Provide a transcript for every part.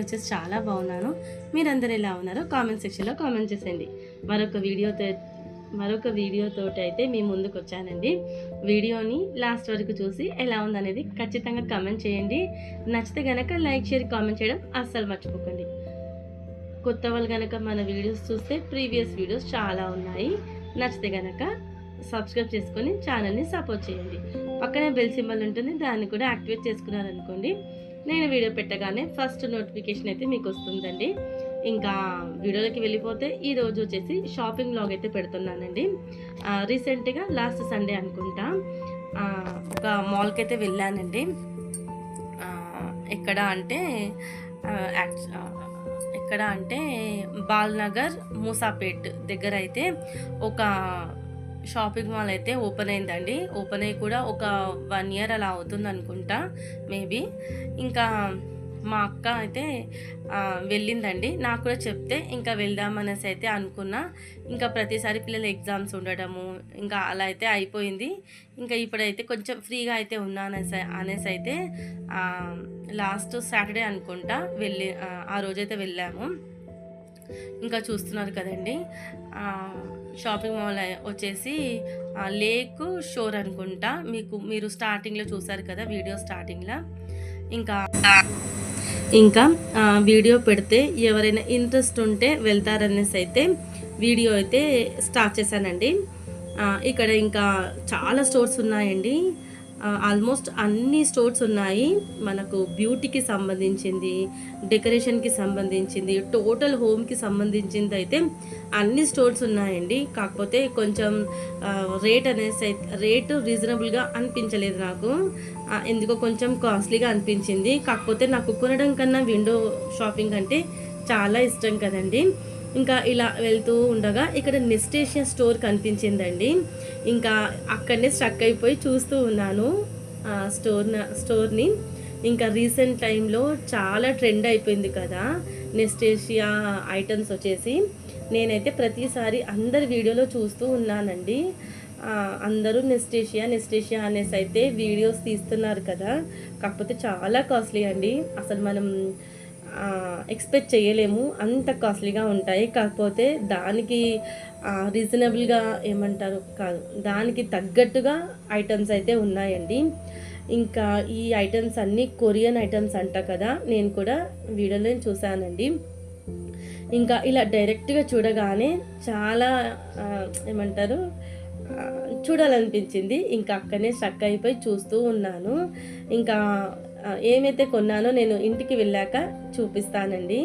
వచ్చేసి చాలా బాగున్నాను. మీరందరూ ఎలా ఉన్నారో కామెంట్ సెక్షన్లో కామెంట్ చేసేయండి. మరొక వీడియోతోటి అయితే మీ ముందుకు వచ్చానండి. వీడియోని లాస్ట్ వరకు చూసి ఎలా ఉందనేది ఖచ్చితంగా కామెంట్ చేయండి. నచ్చితే కనుక లైక్, షేర్, కామెంట్ చేయడం అస్సలు మర్చిపోకండి. కొత్త వాళ్ళు కనుక మన వీడియోస్ చూస్తే ప్రీవియస్ వీడియోస్ చాలా ఉన్నాయి. నచ్చితే కనుక సబ్స్క్రైబ్ చేసుకొని ఛానల్ని సపోర్ట్ చేయండి. పక్కనే బెల్ సింబల్ ఉంటుంది, దాన్ని కూడా యాక్టివేట్ చేసుకున్నారనుకోండి, నేను వీడియో పెట్టగానే ఫస్ట్ నోటిఫికేషన్ అయితే మీకు వస్తుందండి. ఇంకా వీడియోలోకి వెళ్ళిపోతే ఈరోజు వచ్చేసి షాపింగ్ వ్లాగ్ అయితే పెడుతున్నానండి. రీసెంట్గా లాస్ట్ సండే అనుకుంటా ఒక మాల్కి అయితే వెళ్ళానండి. ఎక్కడ అంటే బాల్నగర్ మూసాపేట్ దగ్గర అయితే ఒక షాపింగ్ మాల్ అయితే ఓపెన్ అయిందండి. ఓపెన్ అయ్యి కూడా ఒక 1 ఇయర్ అలా అవుతుంది అనుకుంటా మేబీ. ఇంకా మా అక్క అయితే వెళ్ళిందండి. నాకు కూడా చెప్తే ఇంకా వెళ్దామనేసి అయితే అనుకున్నా. ఇంకా ప్రతిసారి పిల్లల ఎగ్జామ్స్ ఉండడము ఇంకా అలా అయితే అయిపోయింది. ఇంకా ఇప్పుడైతే కొంచెం ఫ్రీగా అయితే అనేసి అయితే లాస్ట్ సాటర్డే అనుకుంటా ఆ రోజైతే వెళ్ళాము. ఇంకా చూస్తున్నారు కదండి, షాపింగ్ మాల్ వచ్చేసి లేక్ షోర్ అనుకుంటా. మీరు స్టార్టింగ్లో చూసారు కదా, వీడియో స్టార్టింగ్లో. ఇంకా వీడియో పెడితే ఎవరైనా ఇంట్రెస్ట్ ఉంటే వెళ్తారనేసి అయితే వీడియో అయితే స్టార్ట్ చేశానండి. ఇక్కడ ఇంకా చాలా స్టోర్స్ ఉన్నాయండి. ఆల్మోస్ట్ అన్ని స్టోర్స్ ఉన్నాయి. మనకు బ్యూటీకి సంబంధించింది, డెకరేషన్కి సంబంధించింది, టోటల్ హోమ్కి సంబంధించింది అయితే అన్ని స్టోర్స్ ఉన్నాయండి. కాకపోతే కొంచెం రేటు రీజనబుల్గా అనిపించలేదు నాకు. ఎందుకో కొంచెం కాస్ట్లీగా అనిపించింది. కాకపోతే నాకు కొనడం కన్నా విండో షాపింగ్ అంటే చాలా ఇష్టం కదండి. ఇంకా ఇలా వెళ్తూ ఉండగా ఇక్కడ నెస్టేషియా స్టోర్ కనిపించిందండి. ఇంకా అక్కడనే స్ట్రక్ అయిపోయి చూస్తూ ఉన్నాను స్టోర్ని. ఇంకా రీసెంట్ టైంలో చాలా ట్రెండ్ అయిపోయింది కదా నెస్టేషియా ఐటమ్స్ వచ్చేసి. నేనైతే ప్రతిసారి అందరి వీడియోలో చూస్తూ ఉన్నానండి. అందరూ నెస్టేషియా అనేసి అయితే వీడియోస్ తీస్తున్నారు కదా. కాకపోతే చాలా కాస్ట్లీ అండి. అసలు మనం ఎక్స్పెక్ట్ చేయలేము, అంత కాస్ట్లీగా ఉంటాయి. కాకపోతే దానికి రీజనబుల్గా కాదు, దానికి తగ్గట్టుగా ఐటమ్స్ అయితే ఉన్నాయండి. ఇంకా ఈ ఐటమ్స్ అన్నీ కొరియన్ ఐటమ్స్ అంట కదా, నేను కూడా వీడియోలో చూసానండి. ఇంకా ఇలా డైరెక్ట్గా చూడగానే చాలా చూడాలనిపించింది. ఇంకా అక్కడనే స్ట్రక్ అయిపోయి చూస్తూ ఉన్నాను. ఇంకా ఏమైతే కొన్నానో నేను ఇంటికి వెళ్ళాక చూపిస్తానండి.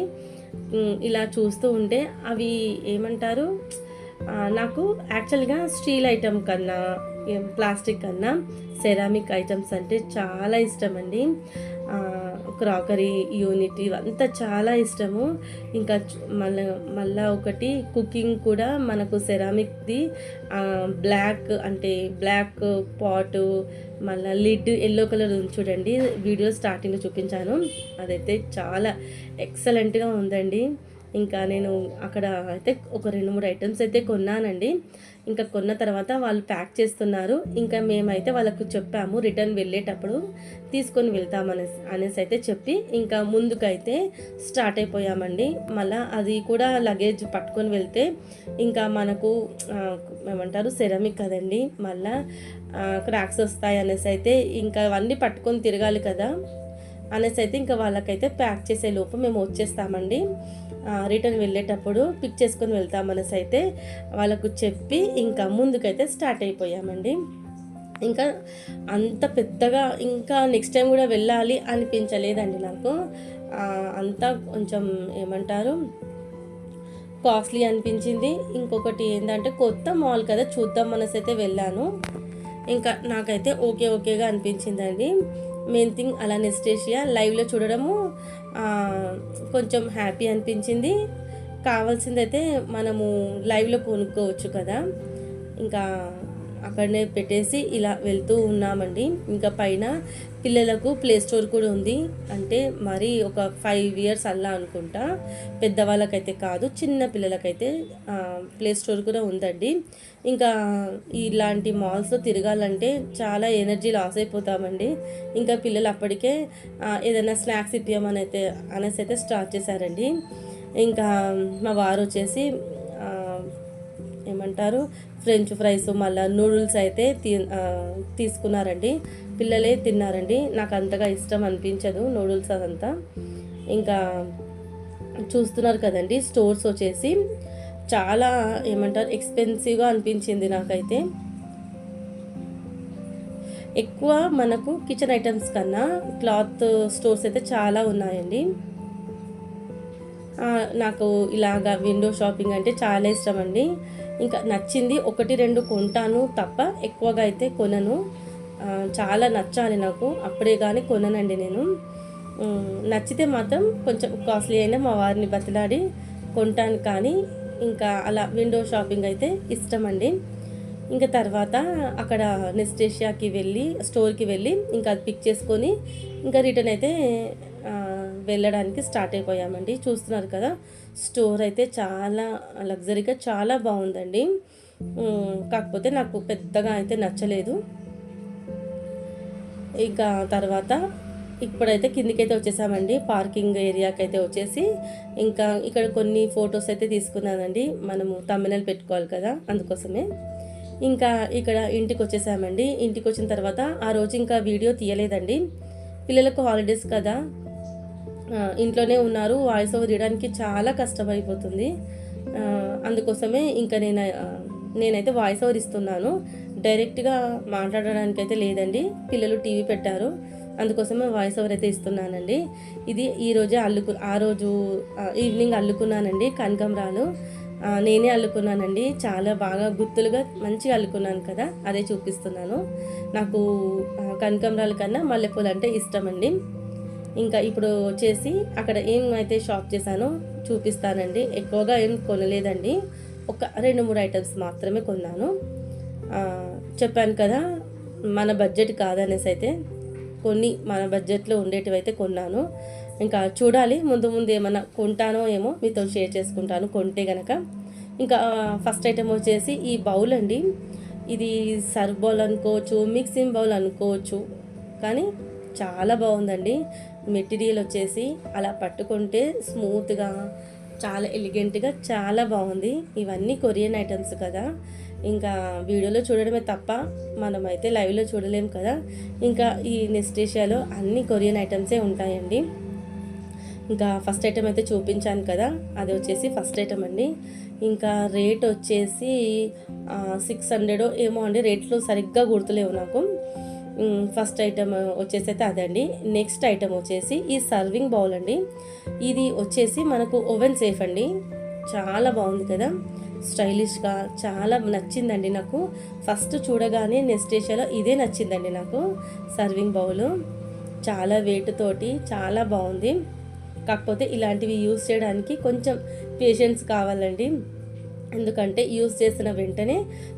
ఇలా చూస్తూ ఉంటే అవి నాకు యాక్చువల్గా స్టీల్ ఐటమ్ కన్నా, ప్లాస్టిక్ కన్నా సెరామిక్ ఐటమ్స్ అంటే చాలా ఇష్టం అండి. క్రాకరీ యూనిట్ ఇవంతా చాలా ఇష్టము. ఇంకా మళ్ళా ఒకటి కుకింగ్ కూడా మనకు సెరామిక్ది బ్లాక్ పాటు, మళ్ళీ లిడ్ ఎల్లో కలర్ చూడండి, వీడియో స్టార్టింగ్లో చూపించాను. అదైతే చాలా ఎక్సలెంట్గా ఉందండి. ఇంకా నేను అక్కడ అయితే ఒక 2-3 ఐటమ్స్ అయితే కొన్నానండి. ఇంకా కొన్న తర్వాత వాళ్ళు ప్యాక్ చేస్తున్నారు. ఇంకా మేమైతే వాళ్ళకు చెప్పాము రిటర్న్ వెళ్ళేటప్పుడు తీసుకొని అనేసి అయితే చెప్పి ఇంకా ముందుకైతే స్టార్ట్ అయిపోయామండి. మళ్ళీ అది కూడా లగేజ్ పట్టుకొని వెళ్తే ఇంకా మనకు సెరామిక్ కదండి, మళ్ళీ క్రాక్స్ వస్తాయి అనేసి అయితే ఇంకా అవన్నీ పట్టుకొని తిరగాలి కదా అనేసి అయితే ఇంకా వాళ్ళకైతే ప్యాక్ చేసే లోపు మేము వచ్చేస్తామండి. రిటర్న్ వెళ్ళేటప్పుడు పిక్ చేసుకొని వెళ్తామనేసి అయితే వాళ్ళకు చెప్పి ఇంకా ముందుకైతే స్టార్ట్ అయిపోయామండి. ఇంకా అంత పెద్దగా ఇంకా నెక్స్ట్ టైం కూడా వెళ్ళాలి అనిపించలేదండి నాకు. అంతా కొంచెం కాస్ట్లీ అనిపించింది. ఇంకొకటి ఏంటంటే కొత్త మాల్ కదా, చూద్దాం అనేసి అయితే వెళ్ళాను. ఇంకా నాకైతే ఓకేగా అనిపించిందండి. మెయిన్ థింగ్ అలా నెస్టేషియా లైవ్లో చూడడము కొంచెం హ్యాపీ అనిపించింది. కావాల్సిందైతే మనము లైవ్లో కొనుక్కోవచ్చు కదా. ఇంకా అక్కడనే పెట్టేసి ఇలా వెళ్తూ ఉన్నామండి. ఇంకా పైన పిల్లలకు ప్లే స్టోర్ కూడా ఉంది. అంటే మరీ ఒక 5 ఇయర్స్ అలా అనుకుంటా, పెద్దవాళ్ళకైతే కాదు, చిన్న పిల్లలకైతే ప్లే స్టోర్ కూడా ఉందండి. ఇంకా ఇలాంటి మాల్స్లో తిరగాలంటే చాలా ఎనర్జీ లాస్ అయిపోతామండి. ఇంకా పిల్లలు అప్పటికే ఏదైనా స్నాక్స్ అనేసి అయితే స్టార్ట్ చేశారండి. ఇంకా మా వారు వచ్చేసి ఏమంటారు ఫ్రెంచ్ ఫ్రైస్, మళ్ళీ నూడిల్స్ అయితే తీసుకున్నారండి. పిల్లలే తిన్నారండి. నాకు అంతగా ఇష్టం అనిపించదు నూడిల్స్ అదంతా. ఇంకా చూస్తున్నారు కదండి, స్టోర్స్ వచ్చేసి చాలా ఏమంటారు ఎక్స్పెన్సివ్గా అనిపించింది నాకైతే. ఎక్కువ మనకు కిచెన్ ఐటమ్స్ కన్నా క్లాత్ స్టోర్స్ అయితే చాలా ఉన్నాయండి. నాకు ఇలాగా విండో షాపింగ్ అంటే చాలా ఇష్టం అండి. ఇంకా నచ్చింది 1-2 కొంటాను తప్ప ఎక్కువగా అయితే కొనను. చాలా నచ్చాలి నాకు, అప్పుడే కానీ కొననండి నేను. నచ్చితే మాత్రం కొంచెం కాస్ట్లీ అయినా మా వారిని బతిలాడి కొంటాను. కానీ ఇంకా అలా విండో షాపింగ్ అయితే ఇష్టం అండి. ఇంకా తర్వాత అక్కడ స్టోర్కి వెళ్ళి ఇంకా అది పిక్ చేసుకొని ఇంకా రిటర్న్ అయితే వెళ్ళడానికి స్టార్ట్ అయిపోయామండి. చూస్తున్నారు కదా, స్టోర్ అయితే చాలా లగ్జరీగా చాలా బాగుందండి. కాకపోతే నాకు పెద్దగా అయితే నచ్చలేదు. ఇంకా తర్వాత ఇప్పుడైతే కిందికైతే వచ్చేసామండి, పార్కింగ్ ఏరియాకి అయితే వచ్చేసి. ఇంకా ఇక్కడ కొన్ని ఫొటోస్ అయితే తీసుకున్నానండి, మనము తమ్మునేలు పెట్టుకోవాలి కదా, అందుకోసమే. ఇంకా ఇక్కడ ఇంటికి వచ్చేసామండి. ఇంటికి వచ్చిన తర్వాత ఆ రోజు ఇంకా వీడియో తీయలేదండి, పిల్లలకు హాలిడేస్ కదా, ఇంట్లోనే ఉన్నారు. వాయిస్ ఓవర్ ఇవ్వడానికి చాలా కష్టమైపోతుంది. అందుకోసమే ఇంకా నేనైతే వాయిస్ ఓవర్ ఇస్తున్నాను, డైరెక్ట్గా మాట్లాడడానికి అయితే లేదండి. పిల్లలు టీవీ పెట్టారు, అందుకోసమే వాయిస్ ఓవర్ అయితే ఇస్తున్నానండి. ఇది ఈరోజే ఆ రోజు ఈవినింగ్ అల్లుకున్నానండి కనకంబరాలు. నేనే అల్లుకున్నానండి, చాలా బాగా గుత్తులుగా మంచిగా అల్లుకున్నాను కదా, అదే చూపిస్తున్నాను. నాకు కనకంబరాల కన్నా మల్లెపూలు అంటే ఇష్టం అండి. ఇంకా ఇప్పుడు వచ్చేసి అక్కడ ఏం అయితే షాప్ చేశానో చూపిస్తానండి. ఎక్కువగా ఏం కొనలేదండి, ఒక 2-3 ఐటమ్స్ మాత్రమే కొన్నాను. చెప్పాను కదా, మన బడ్జెట్ కాదనేసి అయితే కొన్ని మన బడ్జెట్లో ఉండేటివి అయితే కొన్నాను. ఇంకా చూడాలి ముందు ఏమైనా కొంటానో ఏమో మీతో షేర్ చేసుకుంటాను కొంటే గనక. ఇంకా ఫస్ట్ ఐటమ్ వచ్చేసి ఈ బౌల్ అండి. ఇది సర్వ్ బౌల్ అనుకోవచ్చు, మిక్సింగ్ బౌల్ అనుకోవచ్చు, కానీ చాలా బాగుందండి. మెటీరియల్ వచ్చేసి అలా పట్టుకుంటే స్మూత్గా, చాలా ఎలిగెంట్గా చాలా బాగుంది. ఇవన్నీ కొరియన్ ఐటమ్స్ కదా, ఇంకా వీడియోలో చూడడమే తప్ప మనమైతే లైవ్లో చూడలేం కదా. ఇంకా ఈ నెక్స్ట్ ఏషియాలో అన్ని కొరియన్ ఐటమ్సే ఉంటాయండి. ఇంకా ఫస్ట్ ఐటమ్ అయితే చూపించాను కదా, అది వచ్చేసి ఫస్ట్ ఐటమ్ అండి. ఇంకా రేట్ వచ్చేసి 600 ఏమో అండి, రేట్లు సరిగ్గా గుర్తులేవు నాకు. ఫస్ట్ ఐటమ్ వచ్చేసి అయితే అదండి. నెక్స్ట్ ఐటమ్ వచ్చేసి ఈ సర్వింగ్ బౌల్ అండి. ఇది వచ్చేసి మనకు ఓవెన్ సేఫ్ అండి, చాలా బాగుంది కదా, స్టైలిష్గా చాలా నచ్చిందండి నాకు. ఫస్ట్ చూడగానే నెక్స్ట్ ఏషియాలో ఇదే నచ్చిందండి నాకు. సర్వింగ్ బౌలు చాలా వెయిట్ తోటి చాలా బాగుంది. కాకపోతే ఇలాంటివి యూస్ చేయడానికి కొంచెం పేషెన్స్ కావాలండి. ఎందుకంటే యూస్ చేసిన వెంటనే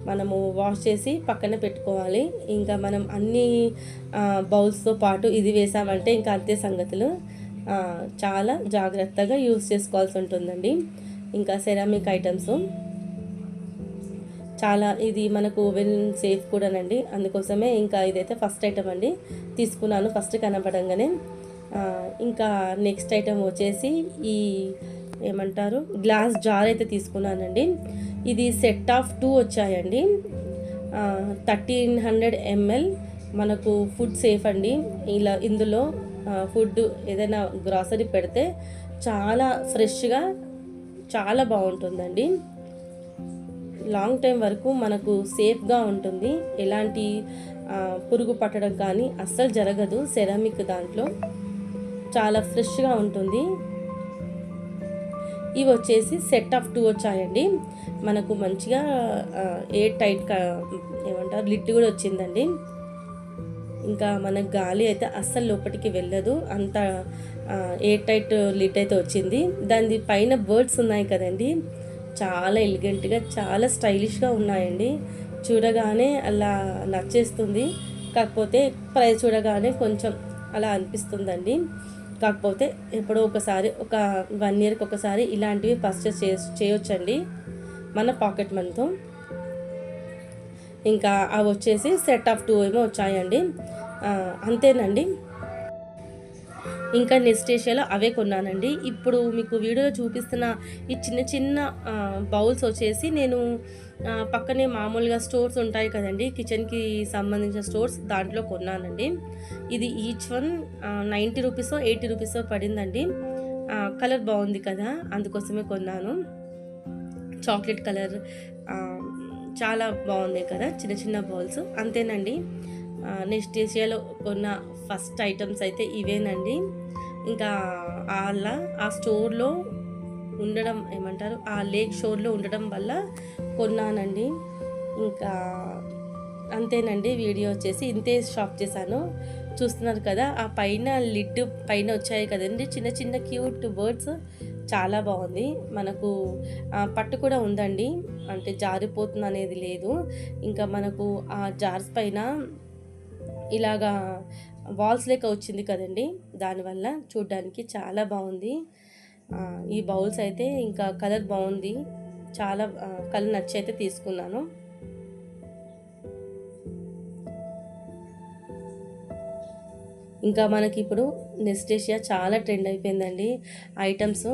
మనము వాష్ చేసి పక్కన పెట్టుకోవాలి. ఇంకా మనం అన్ని బౌల్స్తో పాటు ఇది వేసామంటే ఇంకా అంతే సంగతులు. చాలా జాగ్రత్తగా యూస్ చేసుకోవాల్సి ఉంటుందండి. ఇంకా సెరామిక్ ఐటమ్స్ చాలా, ఇది మనకు ఓవెన్ సేఫ్ కూడానండి, అందుకోసమే ఇంకా ఇదైతే ఫస్ట్ ఐటమ్ అండి తీసుకున్నాను ఫస్ట్ కనపడంగానే. ఇంకా నెక్స్ట్ ఐటమ్ వచ్చేసి ఈ ఏమంటారు గ్లాస్ జార్ అయితే తీసుకున్నానండి. ఇది సెట్ ఆఫ్ 2 వచ్చాయండి. 1300 ml మనకు ఫుడ్ సేఫ్ అండి. ఇందులో ఫుడ్ ఏదైనా గ్రాసరీ పెడితే చాలా ఫ్రెష్గా చాలా బాగుంటుందండి. లాంగ్ టైం వరకు మనకు సేఫ్గా ఉంటుంది, ఎలాంటి పురుగు పట్టడం కానీ అస్సలు జరగదు. సెరామిక్ దాంట్లో చాలా ఫ్రెష్గా ఉంటుంది. ఇవి వచ్చేసి సెట్ ఆఫ్ 2 వచ్చాయండి. మనకు మంచిగా ఎయిర్ టైట్ ఏమంటారు లిడ్ కూడా వచ్చిందండి. ఇంకా మన గాలి అయితే అస్సలు లోపలికి వెళ్ళదు, అంత ఎయిర్ టైట్ లిడ్ అయితే వచ్చింది. దాని పైన బర్డ్స్ ఉన్నాయి కదండి, చాలా ఎలిగెంట్గా చాలా స్టైలిష్గా ఉన్నాయండి. చూడగానే అలా నచ్చేస్తుంది. కాకపోతే ప్రైస్ చూడగానే కొంచెం అలా అనిపిస్తుందండి. కాకపోతే ఎప్పుడో ఒకసారి ఒక 1 ఇయర్కి ఒకసారి ఇలాంటివి పర్చేస్ చేయొచ్చండి మన పాకెట్ మనీతో. ఇంకా అవి వచ్చేసి సెట్ ఆఫ్ 2 ఏమో వచ్చాయండి. అంతేనండి. ఇంకా నెస్టేషియాలో అవే కొన్నానండి. ఇప్పుడు మీకు వీడియోలో చూపిస్తున్న ఈ చిన్న చిన్న బౌల్స్ వచ్చేసి నేను పక్కనే మామూలుగా స్టోర్స్ ఉంటాయి కదండి, కిచెన్కి సంబంధించిన స్టోర్స్, దాంట్లో కొన్నానండి. ఇది ఈచ్ వన్ 90 రూపీసో 80 రూపీసో పడిందండి. కలర్ బాగుంది కదా, అందుకోసమే కొన్నాను. చాక్లెట్ కలర్ చాలా బాగున్నాయి కదా చిన్న చిన్న బౌల్స్. అంతేనండి. నెస్టేషియాలో కొన్న ఫస్ట్ ఐటమ్స్ అయితే ఇవేనండి. ఇంకా అలా ఆ స్టోర్లో ఉండడం ఏమంటారు, ఆ లేక్ షోర్లో ఉండడం వల్ల కొన్నానండి. ఇంకా అంతేనండి. వీడియో వచ్చేసి ఇంతే షాప్ చేశాను. చూస్తున్నారు కదా, ఆ పైన లిడ్ పైన వచ్చాయి కదండి చిన్న చిన్న క్యూట్ బర్డ్స్, చాలా బాగుంది. మనకు పట్టు కూడా ఉందండి, అంటే జారిపోతుంది అనేది లేదు. ఇంకా మనకు ఆ జార్స్ పైన ఇలాగా వాల్స్ లెక్క వచ్చింది కదండి, దానివల్ల చూడ్డానికి చాలా బాగుంది. ఈ బౌల్స్ అయితే ఇంకా కలర్ బాగుంది, చాలా కలర్ నచ్చి అయితే తీసుకున్నాను. ఇంకా మనకి ఇప్పుడు నెస్టేషియా చాలా ట్రెండ్ అయిపోయిందండి ఐటమ్స్.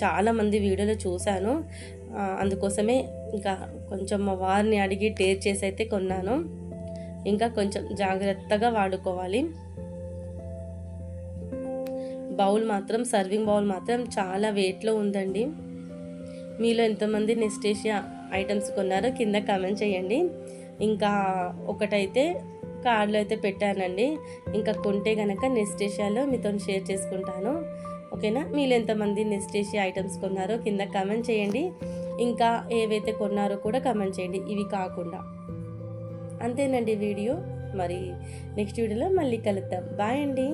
చాలామంది వీడియోలో చూశాను, అందుకోసమే ఇంకా కొంచెం మా వారిని అడిగి టేస్ట్ చేసి అయితే కొన్నాను. ఇంకా కొంచెం జాగ్రత్తగా వాడుకోవాలి. బౌల్ మాత్రం, సర్వింగ్ బౌల్ మాత్రం చాలా వెయిట్లో ఉందండి. మీలో ఎంతమంది నెస్టేషియా ఐటమ్స్ కొన్నారో కింద కామెంట్ చేయండి. ఇంకా ఒకటైతే కార్డులో అయితే పెట్టానండి, ఇంకా కొంటే కనుక నెస్టేషియాలో మీతో షేర్ చేసుకుంటాను. ఓకేనా? మీరు ఎంతమంది నెస్టేషియా ఐటమ్స్ కొన్నారో కింద కామెంట్ చేయండి. ఇంకా ఏవైతే కొన్నారో కూడా కామెంట్ చేయండి, ఇవి కాకుండా. అంతేనండి వీడియో. మరి నెక్స్ట్ వీడియోలో మళ్ళీ కలుద్దాం. బాయ్ అండి.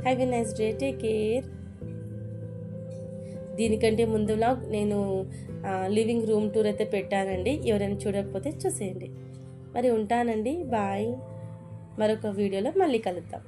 Have a nice day. Take care. దీనికంటే ముందులా నేను లివింగ్ రూమ్ టూర్ అయితే పెట్టానండి, ఎవరైనా చూడకపోతే చూసేయండి. మరి ఉంటానండి. బాయ్. మరొక వీడియోలో మళ్ళీ కలుద్దాం.